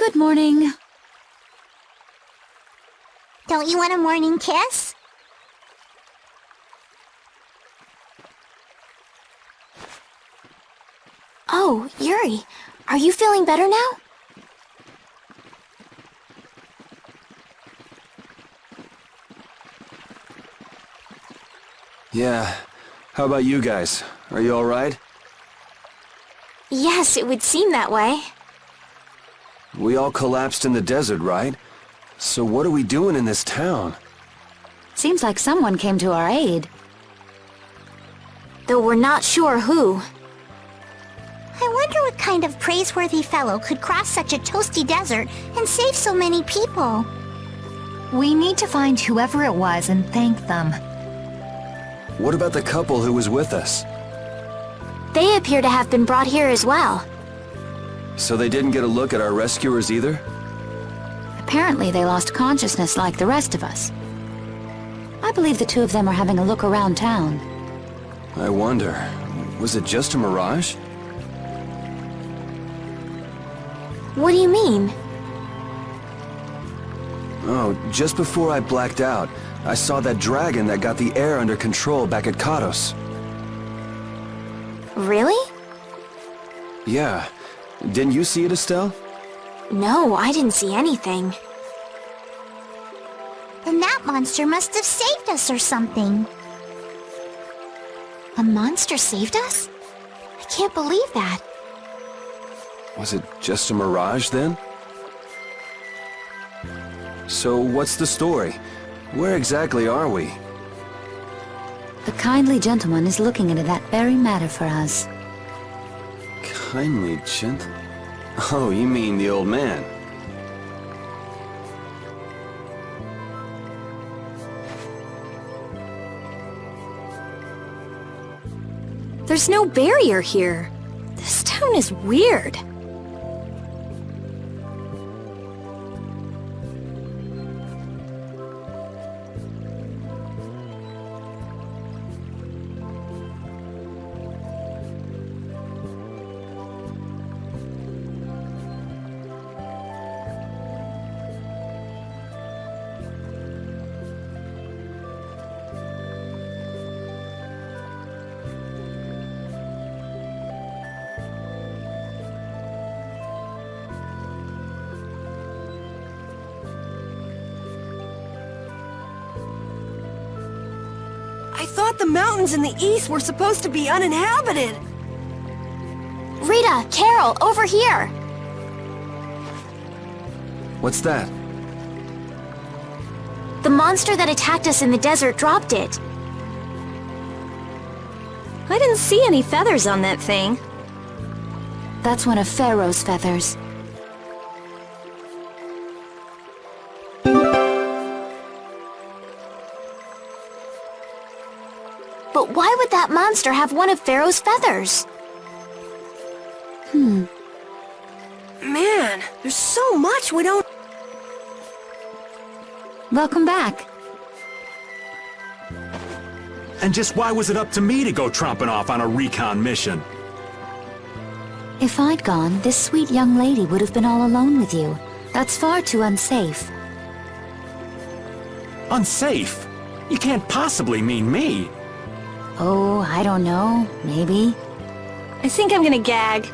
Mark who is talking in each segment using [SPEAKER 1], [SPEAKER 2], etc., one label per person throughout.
[SPEAKER 1] Good morning.
[SPEAKER 2] Don't you want a morning kiss?
[SPEAKER 1] Oh, Yuri, are you feeling better now?
[SPEAKER 3] Yeah. How about you guys? Are you alright?
[SPEAKER 1] Yes, it would seem that way.
[SPEAKER 3] We all collapsed in the desert, right? So what are we doing in this town?
[SPEAKER 1] Seems like someone came to our aid. Though we're not sure who.
[SPEAKER 2] I wonder what kind of praiseworthy fellow could cross such a toasty desert and save so many people.
[SPEAKER 4] We need to find whoever it was and thank them.
[SPEAKER 3] What about the couple who was with us?
[SPEAKER 1] They appear to have been brought here as well.
[SPEAKER 3] So they didn't get a look at our rescuers either?
[SPEAKER 1] Apparently they lost consciousness like the rest of us. I believe the two of them are having a look around town.
[SPEAKER 3] I wonder, was it just a mirage?
[SPEAKER 1] What do you mean?
[SPEAKER 3] Oh, just before I blacked out, I saw that dragon that got the air under control back at Katos.
[SPEAKER 1] Really?
[SPEAKER 3] Yeah. Didn't you see it, Estelle?
[SPEAKER 1] No, I didn't see anything.
[SPEAKER 2] Then that monster must have saved us or something.
[SPEAKER 1] A monster saved us? I can't believe that.
[SPEAKER 3] Was it just a mirage then? So what's the story? Where exactly are we?
[SPEAKER 1] The kindly gentleman is looking into that very matter for us.
[SPEAKER 3] Kindly gent... Oh, you mean the old man.
[SPEAKER 1] There's no barrier here. This town is weird.
[SPEAKER 5] I thought the mountains in the east were supposed to be uninhabited.
[SPEAKER 1] Rita, Carol, over here!
[SPEAKER 3] What's that?
[SPEAKER 1] The monster that attacked us in the desert dropped it.
[SPEAKER 5] I didn't see any feathers on that thing.
[SPEAKER 1] That's one of Pharaoh's feathers. But why would that monster have one of Pharaoh's feathers?
[SPEAKER 5] Man, there's so much we don't...
[SPEAKER 1] Welcome back.
[SPEAKER 6] And just why was it up to me to go tromping off on a recon mission?
[SPEAKER 1] If I'd gone, this sweet young lady would have been all alone with you. That's far too unsafe.
[SPEAKER 6] Unsafe? You can't possibly mean me.
[SPEAKER 1] Oh, I don't know. Maybe.
[SPEAKER 5] I think I'm gonna gag.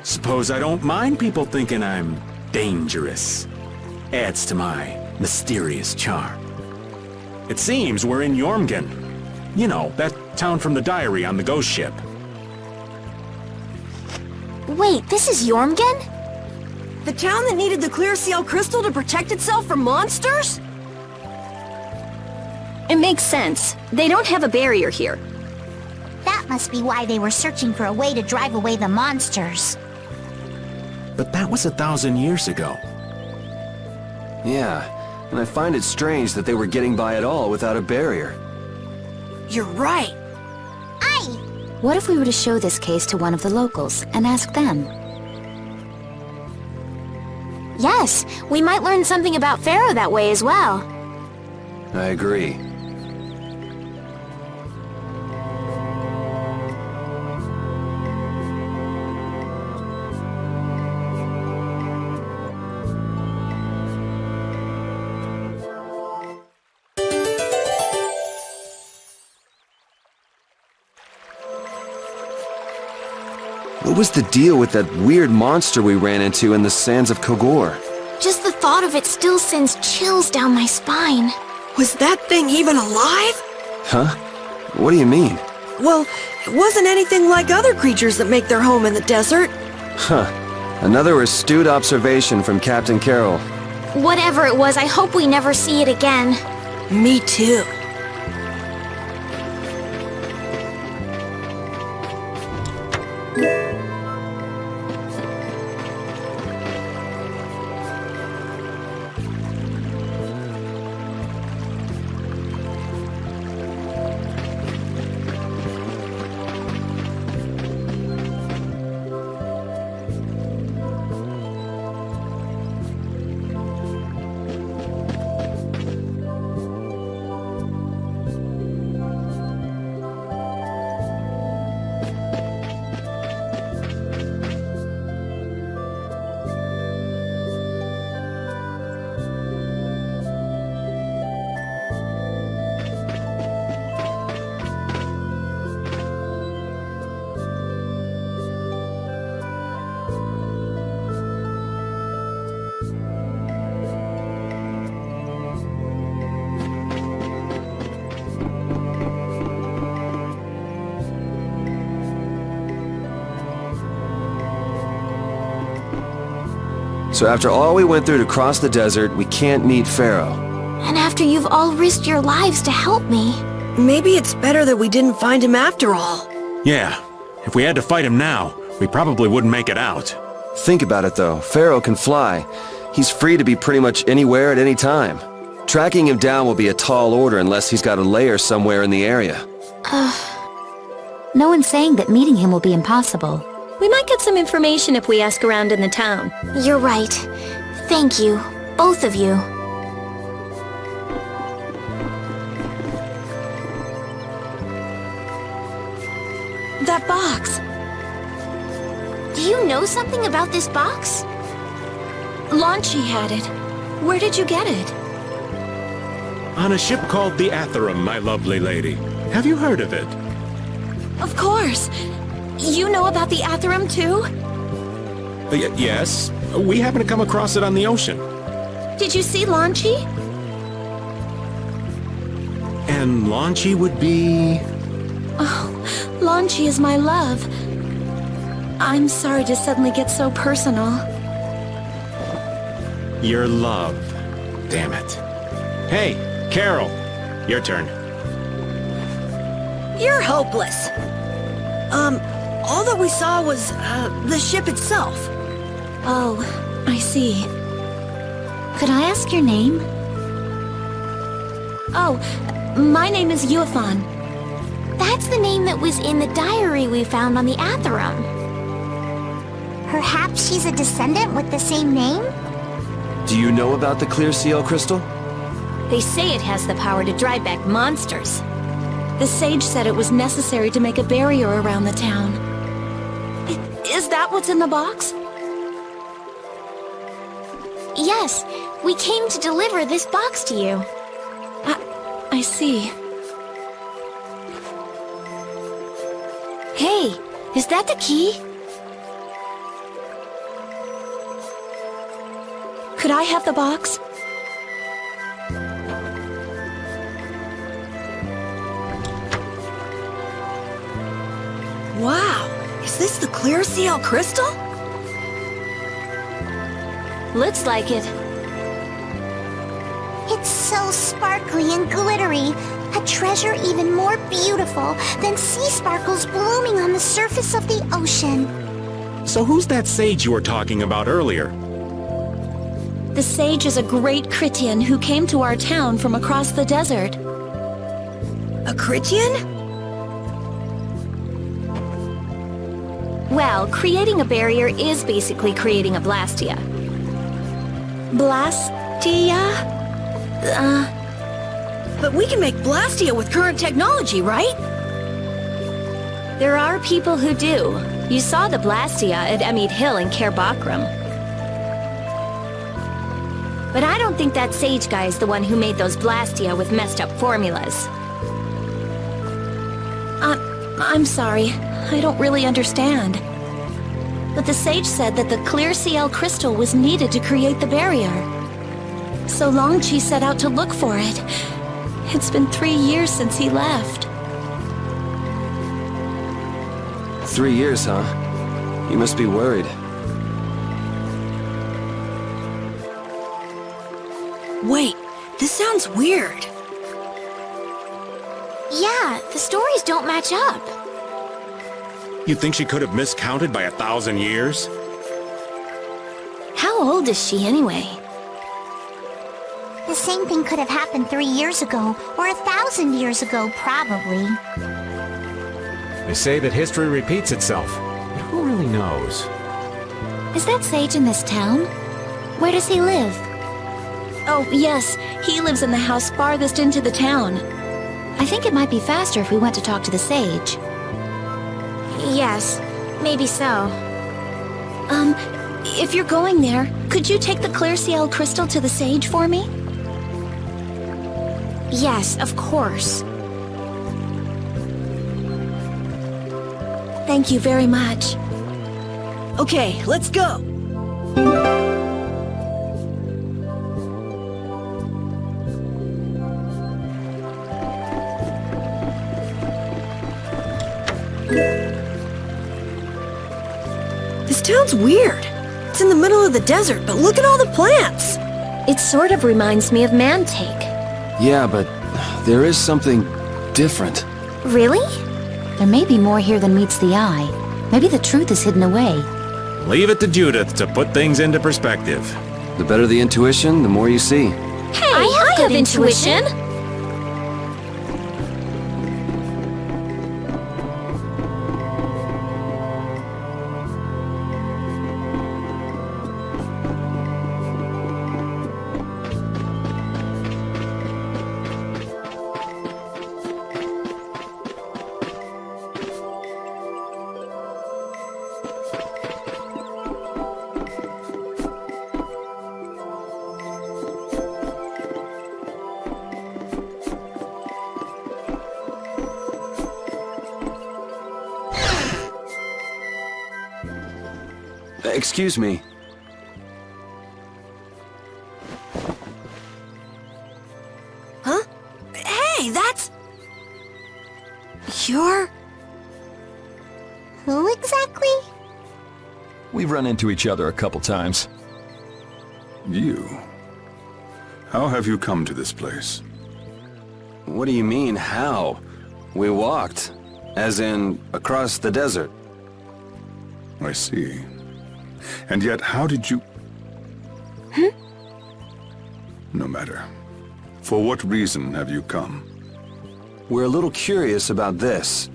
[SPEAKER 6] Suppose I don't mind people thinking I'm dangerous. Adds to my mysterious charm. It seems we're in Jormungand. You know, that town from the diary on the ghost ship.
[SPEAKER 1] Wait, this is Jormungand?
[SPEAKER 5] The town that needed the clear seal crystal to protect itself from monsters? It makes sense. They don't have a barrier here.
[SPEAKER 2] That must be why they were searching for a way to drive away the monsters.
[SPEAKER 6] But that was 1,000 years ago.
[SPEAKER 3] Yeah, and I find it strange that they were getting by at all without a barrier.
[SPEAKER 5] You're right.
[SPEAKER 1] What if we were to show this case to one of the locals and ask them? Yes, we might learn something about Pharaoh that way as well.
[SPEAKER 3] I agree. What was the deal with that weird monster we ran into in the sands of Kogor?
[SPEAKER 2] Just the thought of it still sends chills down my spine.
[SPEAKER 5] Was that thing even alive?
[SPEAKER 3] Huh? What do you mean?
[SPEAKER 5] Well, it wasn't anything like other creatures that make their home in the desert.
[SPEAKER 3] Huh. Another astute observation from Captain Carroll.
[SPEAKER 2] Whatever it was, I hope we never see it again.
[SPEAKER 5] Me too.
[SPEAKER 3] So after all we went through to cross the desert, we can't meet Pharaoh.
[SPEAKER 2] And after you've all risked your lives to help me.
[SPEAKER 5] Maybe it's better that we didn't find him after all.
[SPEAKER 6] Yeah, if we had to fight him now, we probably wouldn't make it out.
[SPEAKER 3] Think about it though, Pharaoh can fly. He's free to be pretty much anywhere at any time. Tracking him down will be a tall order unless he's got a lair somewhere in the area.
[SPEAKER 1] No one's saying that meeting him will be impossible.
[SPEAKER 7] We might get some information if we ask around in the town.
[SPEAKER 2] You're right. Thank you, both of you.
[SPEAKER 7] That box!
[SPEAKER 2] Do you know something about this box?
[SPEAKER 7] Launchy had it. Where did you get it?
[SPEAKER 6] On a ship called the Atherum, my lovely lady. Have you heard of it?
[SPEAKER 7] Of course! You know about the Atherum too?
[SPEAKER 6] Yes. We happened to come across it on the ocean.
[SPEAKER 7] Did you see Launchy?
[SPEAKER 6] And Launchy would be...
[SPEAKER 7] Oh, Launchy is my love. I'm sorry to suddenly get so personal.
[SPEAKER 6] Your love. Damn it. Hey, Carol. Your turn.
[SPEAKER 5] You're hopeless. All that we saw was, the ship itself.
[SPEAKER 7] Oh, I see.
[SPEAKER 1] Could I ask your name?
[SPEAKER 7] Oh, my name is Yuafan.
[SPEAKER 2] That's the name that was in the diary we found on the Atherum. Perhaps she's a descendant with the same name?
[SPEAKER 3] Do you know about the clear seal crystal?
[SPEAKER 7] They say it has the power to drive back monsters. The sage said it was necessary to make a barrier around the town. Is that what's in the box?
[SPEAKER 2] Yes, we came to deliver this box to you.
[SPEAKER 7] I see.
[SPEAKER 2] Hey, is that the key?
[SPEAKER 7] Could I have the box?
[SPEAKER 5] Wow, is this the clear seal crystal?
[SPEAKER 7] Looks like it.
[SPEAKER 2] It's so sparkly and glittery. A treasure even more beautiful than sea sparkles blooming on the surface of the ocean.
[SPEAKER 6] So who's that sage you were talking about earlier?
[SPEAKER 7] The sage is a great Critian who came to our town from across the desert.
[SPEAKER 5] A Critian?
[SPEAKER 7] Well, creating a barrier is basically creating a blastia. Blastia?
[SPEAKER 5] But we can make Blastia with current technology, right?
[SPEAKER 7] There are people who do. You saw the Blastia at Emid Hill in Cair Bakram. But I don't think that sage guy is the one who made those Blastia with messed up formulas.
[SPEAKER 5] I'm sorry. I don't really understand.
[SPEAKER 7] But the sage said that the clear CL crystal was needed to create the barrier. So Long Chi set out to look for it. It's been 3 years since he left.
[SPEAKER 3] 3 years, huh? You must be worried.
[SPEAKER 5] Wait, this sounds weird.
[SPEAKER 2] Yeah, the stories don't match up.
[SPEAKER 6] You think she could have miscounted by 1,000 years?
[SPEAKER 7] How old is she anyway?
[SPEAKER 2] The same thing could have happened 3 years ago, or 1,000 years ago, probably.
[SPEAKER 8] They say that history repeats itself, but who really knows?
[SPEAKER 1] Is that sage in this town? Where does he live?
[SPEAKER 7] Oh, yes. He lives in the house farthest into the town.
[SPEAKER 1] I think it might be faster if we went to talk to the sage.
[SPEAKER 7] Yes, maybe so. If you're going there, could you take the clear CL crystal to the sage for me? Yes, of course. Thank you very much.
[SPEAKER 5] Okay, let's go. This town's weird. It's in the middle of the desert, but look at all the plants.
[SPEAKER 7] It sort of reminds me of Mantake.
[SPEAKER 3] Yeah, but there is something different.
[SPEAKER 7] Really?
[SPEAKER 1] There may be more here than meets the eye. Maybe the truth is hidden away.
[SPEAKER 6] Leave it to Judith to put things into perspective.
[SPEAKER 3] The better the intuition, the more you see.
[SPEAKER 7] Hey, I have intuition.
[SPEAKER 3] Excuse me.
[SPEAKER 5] Huh? Hey, that's... You're...
[SPEAKER 2] Who exactly?
[SPEAKER 9] We've run into each other a couple times.
[SPEAKER 10] You? How have you come to this place?
[SPEAKER 3] What do you mean, how? We walked. As in, across the desert.
[SPEAKER 10] I see. And yet, how did you... No matter. For what reason have you come?
[SPEAKER 3] We're a little curious about this.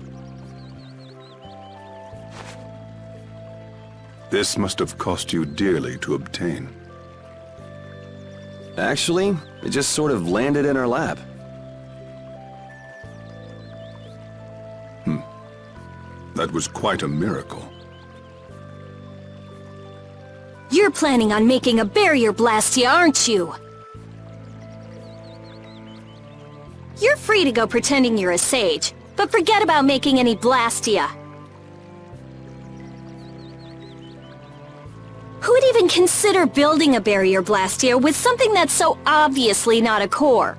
[SPEAKER 10] This must have cost you dearly to obtain.
[SPEAKER 3] Actually, it just sort of landed in our lap.
[SPEAKER 10] That was quite a miracle.
[SPEAKER 7] You're planning on making a barrier blastia, aren't you? You're free to go pretending you're a sage, but forget about making any blastia. Who would even consider building a barrier blastia with something that's so obviously not a core?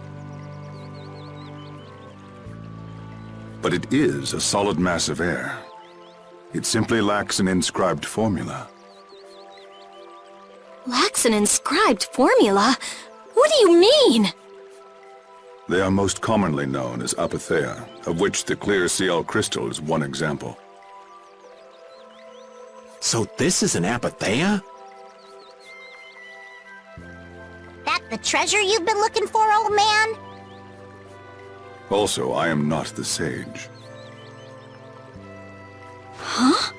[SPEAKER 10] But it is a solid mass of air. It simply lacks an inscribed formula.
[SPEAKER 7] Lacks an inscribed formula? What do you mean?
[SPEAKER 10] They are most commonly known as apatheia, of which the clear CL crystal is one example.
[SPEAKER 6] So this is an apatheia?
[SPEAKER 2] That the treasure you've been looking for, old man?
[SPEAKER 10] Also, I am not the sage.
[SPEAKER 7] Huh?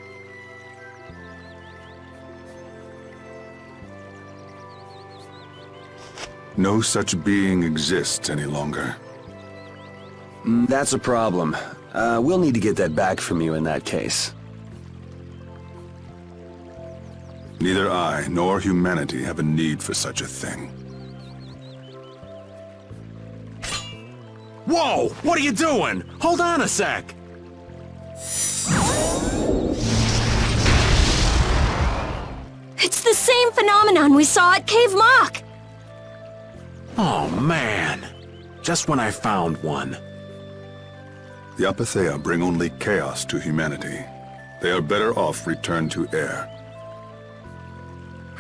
[SPEAKER 10] No such being exists any longer.
[SPEAKER 3] That's a problem. We'll need to get that back from you in that case.
[SPEAKER 10] Neither I nor humanity have a need for such a thing.
[SPEAKER 6] Whoa! What are you doing? Hold on a sec!
[SPEAKER 7] It's the same phenomenon we saw at Cave Mock!
[SPEAKER 6] Oh, man. Just when I found one.
[SPEAKER 10] The Apatheia bring only chaos to humanity. They are better off returned to air.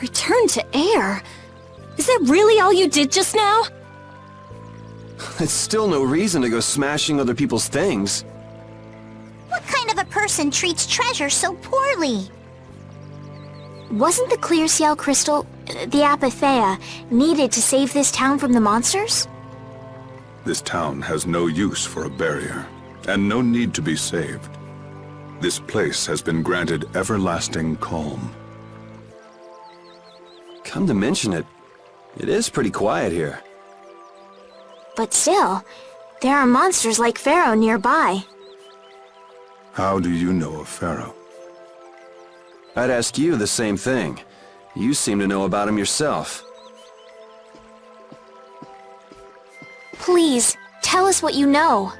[SPEAKER 7] Return to air? Is that really all you did just now?
[SPEAKER 3] It's still no reason to go smashing other people's things.
[SPEAKER 2] What kind of a person treats treasure so poorly?
[SPEAKER 1] Wasn't the clear ciel crystal, the Apatheia, needed to save this town from the monsters?
[SPEAKER 10] This town has no use for a barrier, and no need to be saved. This place has been granted everlasting calm.
[SPEAKER 3] Come to mention it, it is pretty quiet here.
[SPEAKER 1] But still, there are monsters like Pharaoh nearby.
[SPEAKER 10] How do you know of Pharaoh?
[SPEAKER 3] I'd ask you the same thing. You seem to know about him yourself.
[SPEAKER 1] Please, tell us what you know.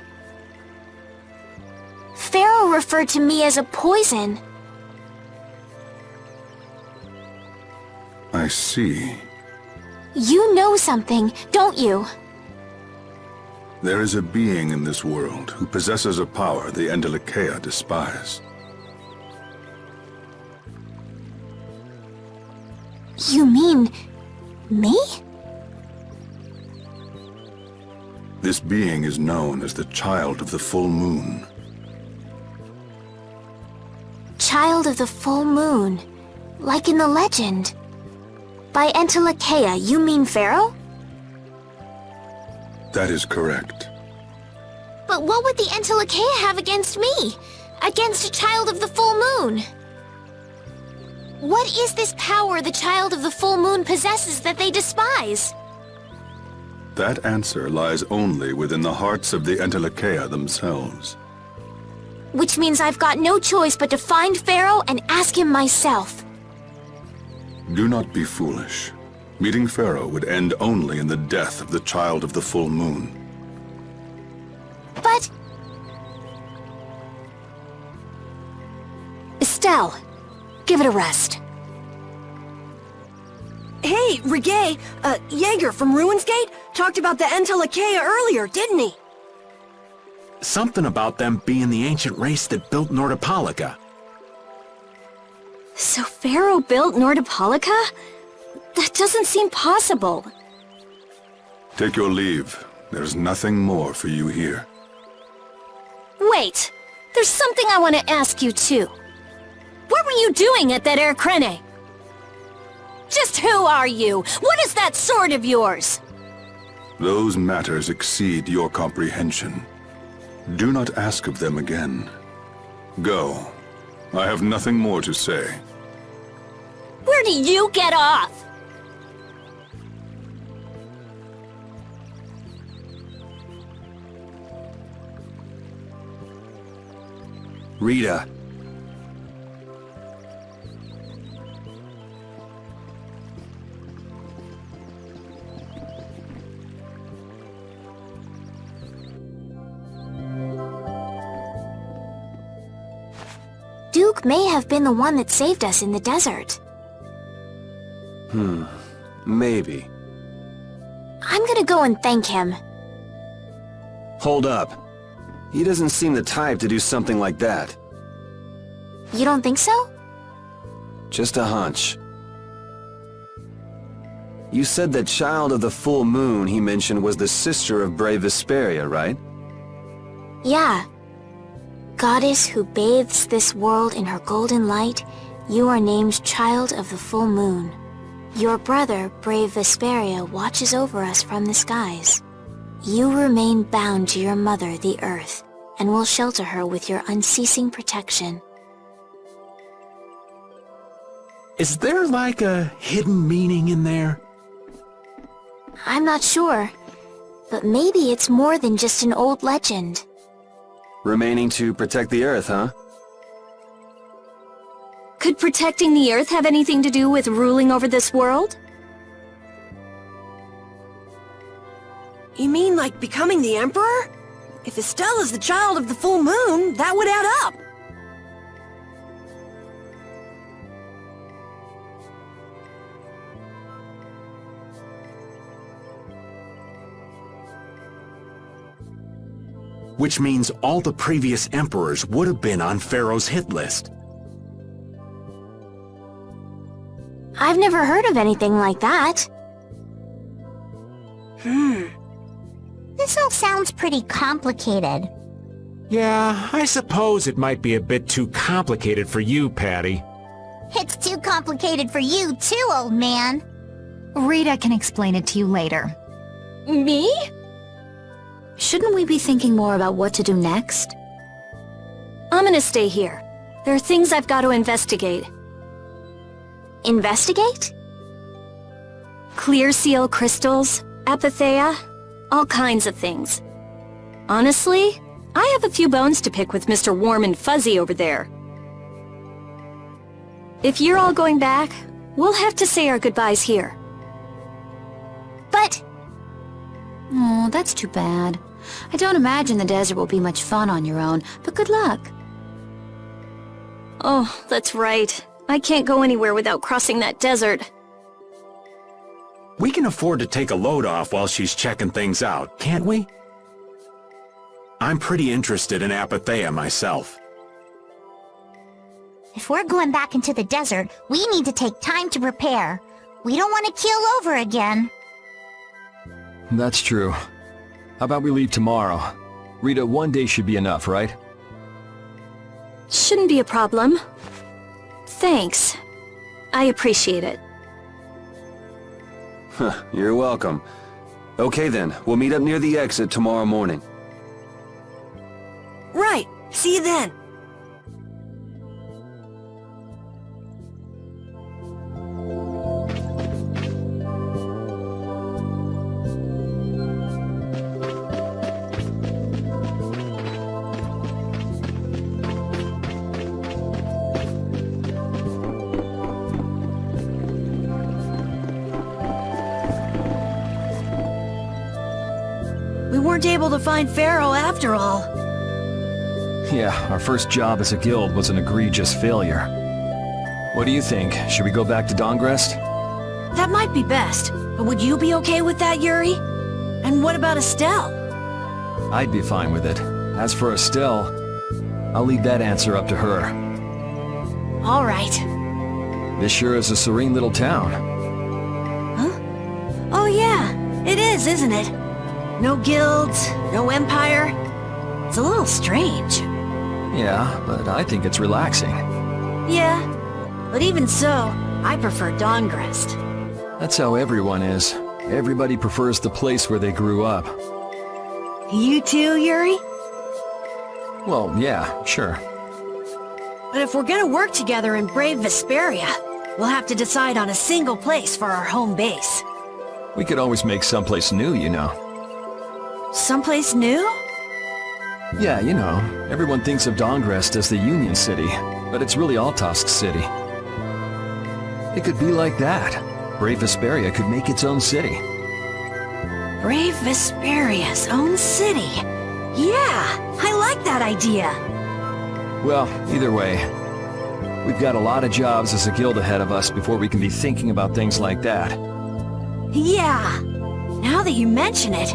[SPEAKER 1] Pharaoh referred to me as a poison.
[SPEAKER 10] I see.
[SPEAKER 1] You know something, don't you?
[SPEAKER 10] There is a being in this world who possesses a power the Endelikeia despise.
[SPEAKER 1] You mean... me?
[SPEAKER 10] This being is known as the Child of the Full Moon.
[SPEAKER 1] Child of the Full Moon. Like in the legend. By Endelikeia, you mean Pharaoh?
[SPEAKER 10] That is correct.
[SPEAKER 1] But what would the Endelikeia have against me? Against a Child of the Full Moon? What is this power the Child of the Full Moon possesses that they despise?
[SPEAKER 10] That answer lies only within the hearts of the Endelikeia themselves.
[SPEAKER 1] Which means I've got no choice but to find Pharaoh and ask him myself.
[SPEAKER 10] Do not be foolish. Meeting Pharaoh would end only in the death of the Child of the Full Moon.
[SPEAKER 1] But...
[SPEAKER 7] Estelle, give it a rest.
[SPEAKER 5] Hey, Reggae, Jaeger from Ruins Gate talked about the Endelikeia earlier, didn't he?
[SPEAKER 6] Something about them being the ancient race that built Nordopolica.
[SPEAKER 7] So Pharaoh built Nordopolica? That doesn't seem possible.
[SPEAKER 10] Take your leave. There's nothing more for you here.
[SPEAKER 7] Wait, there's something I want to ask you too. What were you doing at that Air Crene? Just who are you? What is that sword of yours?
[SPEAKER 10] Those matters exceed your comprehension. Do not ask of them again. Go. I have nothing more to say.
[SPEAKER 7] Where do you get off?
[SPEAKER 3] Rita.
[SPEAKER 1] Duke may have been the one that saved us in the desert.
[SPEAKER 3] Maybe.
[SPEAKER 1] I'm gonna go and thank him.
[SPEAKER 3] Hold up. He doesn't seem the type to do something like that.
[SPEAKER 1] You don't think so?
[SPEAKER 3] Just a hunch. You said that Child of the Full Moon he mentioned was the sister of brave Vesperia, right?
[SPEAKER 1] Yeah. Goddess who bathes this world in her golden light, you are named Child of the Full Moon. Your brother, brave Vesperia, watches over us from the skies. You remain bound to your mother, the Earth, and will shelter her with your unceasing protection.
[SPEAKER 6] Is there like a hidden meaning in there?
[SPEAKER 1] I'm not sure, but maybe it's more than just an old legend.
[SPEAKER 3] Remaining to protect the Earth, huh?
[SPEAKER 7] Could protecting the Earth have anything to do with ruling over this world?
[SPEAKER 5] You mean like becoming the Emperor? If Estelle is the Child of the Full Moon, that would add up.
[SPEAKER 6] which means all the previous emperors would have been on Pharaoh's hit list.
[SPEAKER 1] I've never heard of anything like that.
[SPEAKER 2] This all sounds pretty complicated.
[SPEAKER 8] Yeah, I suppose it might be a bit too complicated for you, Patty.
[SPEAKER 2] It's too complicated for you too, old man.
[SPEAKER 4] Rita can explain it to you later.
[SPEAKER 7] Me?
[SPEAKER 1] Shouldn't we be thinking more about what to do next?
[SPEAKER 7] I'm gonna stay here. There are things I've got to investigate.
[SPEAKER 1] Investigate?
[SPEAKER 7] Clear seal crystals, apatheia, all kinds of things. Honestly, I have a few bones to pick with Mr. Warm and Fuzzy over there. If you're all going back, we'll have to say our goodbyes here.
[SPEAKER 2] But
[SPEAKER 1] Oh, that's too bad. I don't imagine the desert will be much fun on your own, but good luck.
[SPEAKER 7] Oh, that's right. I can't go anywhere without crossing that desert.
[SPEAKER 6] We can afford to take a load off while she's checking things out, can't we? I'm pretty interested in apatheia myself.
[SPEAKER 2] if we're going back into the desert, we need to take time to prepare. We don't want to keel over again.
[SPEAKER 9] That's true. How about we leave tomorrow? Rita, one day should be enough, right?
[SPEAKER 7] Shouldn't be a problem. Thanks. I appreciate it.
[SPEAKER 3] You're welcome. Okay then, we'll meet up near the exit tomorrow morning.
[SPEAKER 5] Right. See you then. We weren't able to find Pharaoh after all.
[SPEAKER 9] Yeah, our first job as a guild was an egregious failure. What do you think? Should we go back to Dongrest?
[SPEAKER 5] That might be best, but would you be okay with that, Yuri? And what about Estelle?
[SPEAKER 9] I'd be fine with it. As for Estelle, I'll leave that answer up to her.
[SPEAKER 5] All right.
[SPEAKER 9] This sure is a serene little town.
[SPEAKER 5] Huh? Oh yeah, it is, isn't it? No guilds, no empire. It's a little strange.
[SPEAKER 9] Yeah, but I think it's relaxing.
[SPEAKER 5] Yeah, but even so, I prefer Dongrest.
[SPEAKER 9] That's how everyone is. Everybody prefers the place where they grew up.
[SPEAKER 5] You too, Yuri?
[SPEAKER 9] Well, yeah, sure.
[SPEAKER 5] But if we're gonna work together and brave Vesperia, we'll have to decide on a single place for our home base.
[SPEAKER 9] We could always make someplace new, you know.
[SPEAKER 5] Someplace new?
[SPEAKER 9] Yeah, you know, everyone thinks of Dongrest as the Union City, but it's really Altosk City. It could be like that. Brave Vesperia could make its own city.
[SPEAKER 5] Brave Vesperia's own city. Yeah, I like that idea.
[SPEAKER 9] Well, either way, we've got a lot of jobs as a guild ahead of us before we can be thinking about things like that.
[SPEAKER 5] Yeah, now that you mention it,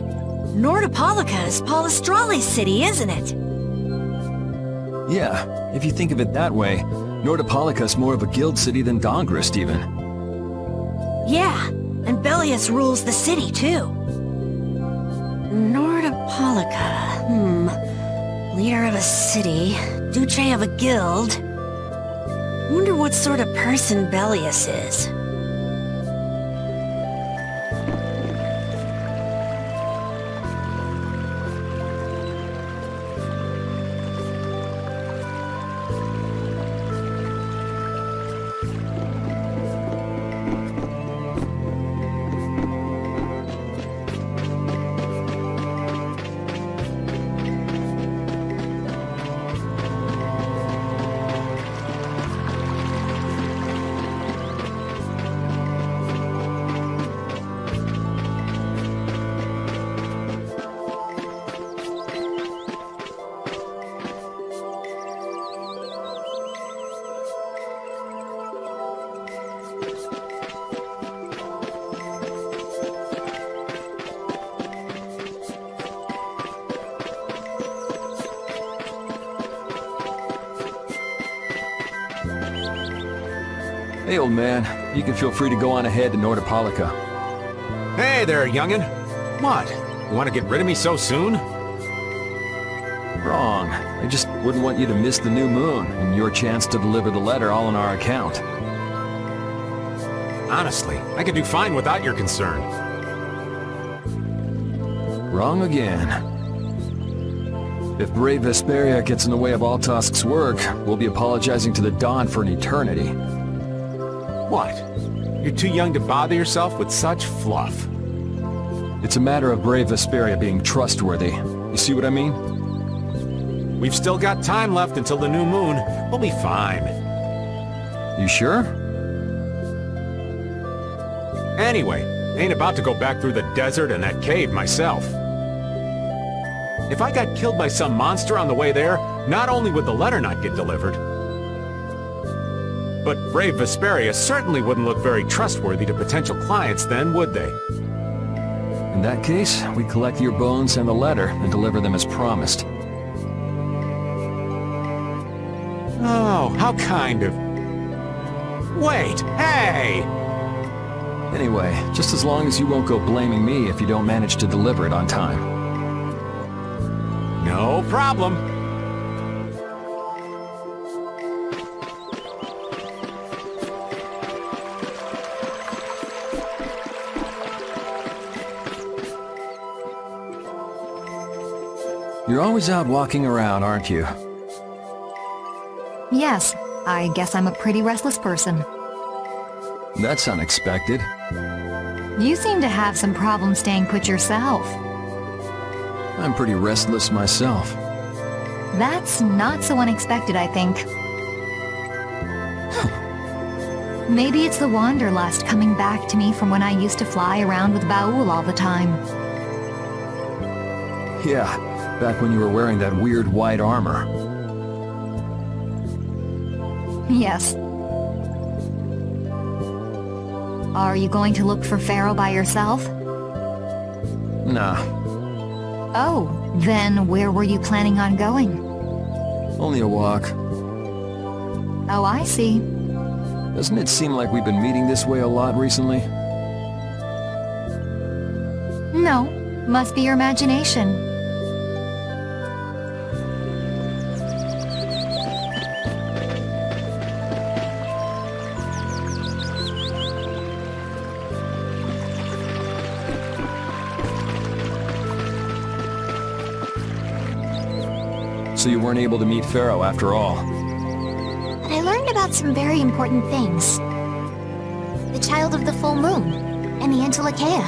[SPEAKER 5] Nordopolica is Polistrali's city, isn't it?
[SPEAKER 9] Yeah, if you think of it that way, Nordopolica's more of a guild city than Dongrest even.
[SPEAKER 5] Yeah, and Bellius rules the city too. Nordopolica, leader of a city, Duce of a guild. Wonder what sort of person Bellius is.
[SPEAKER 9] Hey, old man. You can feel free to go on ahead to Nordopolica.
[SPEAKER 8] Hey there, youngin'. What? You want to get rid of me so soon?
[SPEAKER 9] Wrong. I just wouldn't want you to miss the new moon and your chance to deliver the letter all on our account.
[SPEAKER 8] Honestly, I could do fine without your concern.
[SPEAKER 9] Wrong again. If brave Vesperia gets in the way of Altosk's work, we'll be apologizing to the Dawn for an eternity.
[SPEAKER 8] What? You're too young to bother yourself with such fluff.
[SPEAKER 9] It's a matter of brave Vesperia being trustworthy. You see what I mean?
[SPEAKER 8] We've still got time left until the new moon. We'll be fine.
[SPEAKER 9] You sure?
[SPEAKER 8] Anyway, ain't about to go back through the desert and that cave myself. If I got killed by some monster on the way there, not only would the letter not get delivered, but brave Vesperia certainly wouldn't look very trustworthy to potential clients then, would they?
[SPEAKER 9] In that case, we collect your bones and the letter and deliver them as promised.
[SPEAKER 8] Oh, how kind of... Wait, hey!
[SPEAKER 9] Anyway, just as long as you won't go blaming me if you don't manage to deliver it on time.
[SPEAKER 8] No problem.
[SPEAKER 9] You're always out walking around, aren't you?
[SPEAKER 4] Yes, I guess I'm a pretty restless person.
[SPEAKER 9] That's unexpected.
[SPEAKER 4] You seem to have some problems staying put yourself.
[SPEAKER 9] I'm pretty restless myself.
[SPEAKER 4] That's not so unexpected, I think. Maybe it's the wanderlust coming back to me from when I used to fly around with Baul all the time.
[SPEAKER 9] Yeah, back when you were wearing that weird white armor.
[SPEAKER 4] Yes. Are you going to look for Pharaoh by yourself?
[SPEAKER 9] Nah,
[SPEAKER 4] Oh, then where were you planning on going?
[SPEAKER 9] only a walk.
[SPEAKER 4] Oh, I see.
[SPEAKER 9] Doesn't it seem like we've been meeting this way a lot recently?
[SPEAKER 4] No, must be your imagination.
[SPEAKER 9] So you weren't able to meet Pharaoh after all.
[SPEAKER 2] But I learned about some very important things. The child of the full moon, and the Antilocheia.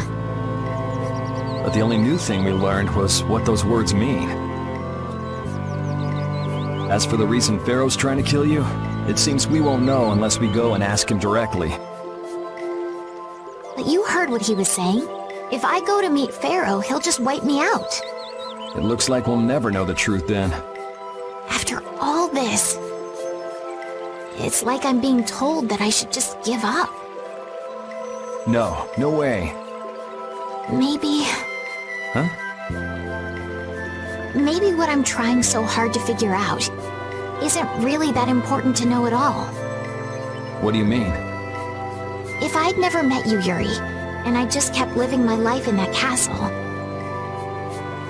[SPEAKER 9] But the only new thing we learned was what those words mean. As for the reason Pharaoh's trying to kill you, it seems we won't know unless we go and ask him directly.
[SPEAKER 2] But you heard what he was saying. If I go to meet Pharaoh, he'll just wipe me out.
[SPEAKER 9] It looks like we'll never know the truth then.
[SPEAKER 2] After all this, it's like I'm being told that I should just give up.
[SPEAKER 9] No, no way.
[SPEAKER 2] Maybe...
[SPEAKER 9] Huh?
[SPEAKER 2] Maybe what I'm trying so hard to figure out isn't really that important to know at all.
[SPEAKER 9] What do you mean?
[SPEAKER 2] If I'd never met you, Yuri, and I just kept living my life in that castle,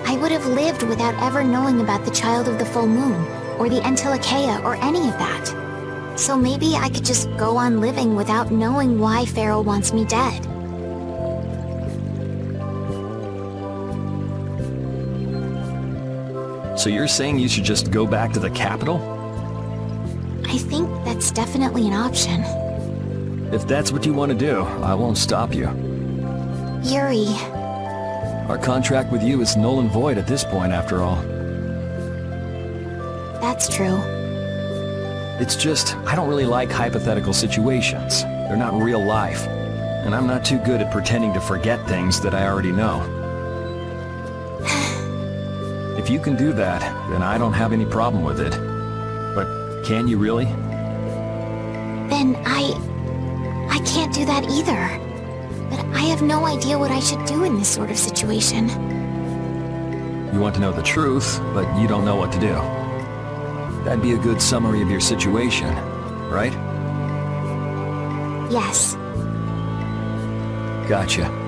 [SPEAKER 2] I would have lived without ever knowing about the Child of the Full Moon, or the Antilocheia, or any of that. So maybe I could just go on living without knowing why Pharaoh wants me dead.
[SPEAKER 9] So you're saying you should just go back to the capital?
[SPEAKER 2] I think that's definitely an option.
[SPEAKER 9] If that's what you want to do, I won't stop you.
[SPEAKER 2] Yuri,
[SPEAKER 9] Our contract with you is null and void at this point, after all.
[SPEAKER 2] that's true.
[SPEAKER 9] It's just, I don't really like hypothetical situations. They're not real life. And I'm not too good at pretending to forget things that I already know. If you can do that, then I don't have any problem with it. But can you really?
[SPEAKER 2] Then I can't do that either. But I have no idea what I should do in this sort of situation.
[SPEAKER 9] You want to know the truth, but you don't know what to do. That'd be a good summary of your situation, right?
[SPEAKER 2] Yes.
[SPEAKER 9] Gotcha.